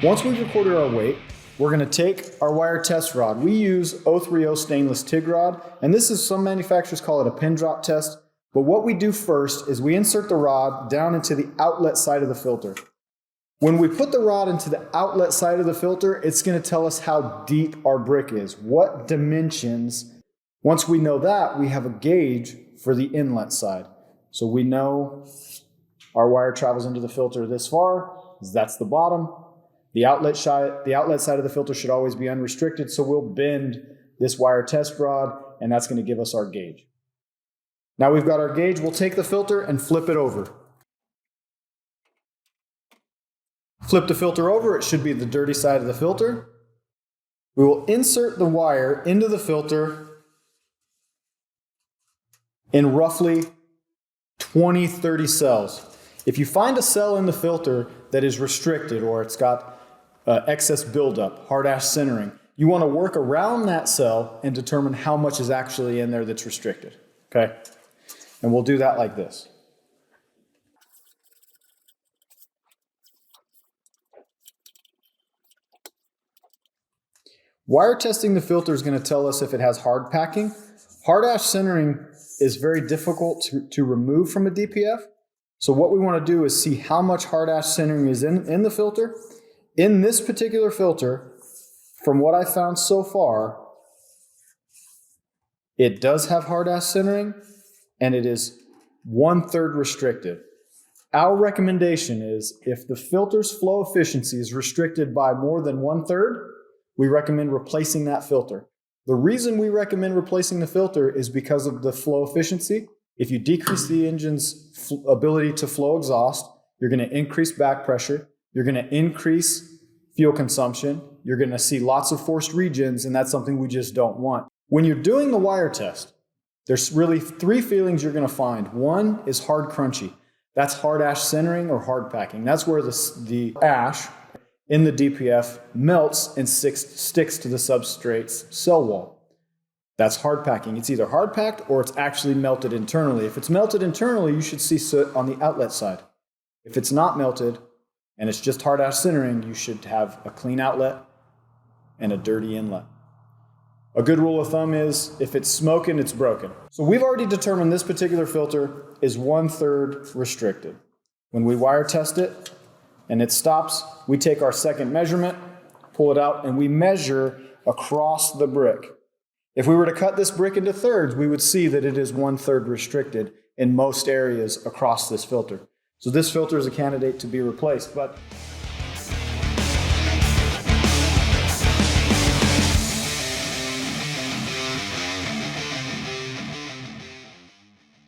Once we've recorded our weight, we're going to take our wire test rod. We use 030 stainless TIG rod, and this is, some manufacturers call it a pin drop test. But what we do first is we insert the rod down into the outlet side of the filter. When we put the rod into the outlet side of the filter, it's going to tell us how deep our brick is, what dimensions. Once we know that, we have a gauge for the inlet side. So we know our wire travels into the filter this far, that's the bottom. The outlet side of the filter should always be unrestricted, so we'll bend this wire test rod, and that's going to give us our gauge. Now we've got our gauge, we'll take the filter and flip it over. Flip the filter over, it should be the dirty side of the filter. We will insert the wire into the filter in roughly 20-30 cells. If you find a cell in the filter that is restricted or it's got excess buildup, hard ash centering, you want to work around that cell and determine how much is actually in there that's restricted. Okay? And we'll do that like this. Wire testing the filter is going to tell us if it has hard packing. Hard ash centering is very difficult to remove from a DPF. So what we want to do is see how much hard ash centering is in the filter. In this particular filter, from what I found so far, it does have hard ash centering and it is 1/3 restricted. Our recommendation is if the filter's flow efficiency is restricted by more than 1/3, we recommend replacing that filter. The reason we recommend replacing the filter is because of the flow efficiency. If you decrease the engine's ability to flow exhaust, you're going to increase back pressure, you're going to increase fuel consumption, you're going to see lots of forced regens, and that's something we just don't want. When you're doing the wire test, there's really 3 feelings you're going to find. One is hard crunchy. That's hard ash centering or hard packing. That's where the ash in the DPF melts and sticks to the substrate's cell wall. That's hard packing. It's either hard packed or it's actually melted internally. If it's melted internally, you should see soot on the outlet side. If it's not melted and it's just hard ash centering, you should have a clean outlet and a dirty inlet. A good rule of thumb is if it's smoking, it's broken. So we've already determined this particular filter is 1/3 restricted. When we wire test it and it stops, we take our second measurement, pull it out, and we measure across the brick. If we were to cut this brick into thirds, we would see that it is 1/3 restricted in most areas across this filter. So this filter is a candidate to be replaced. But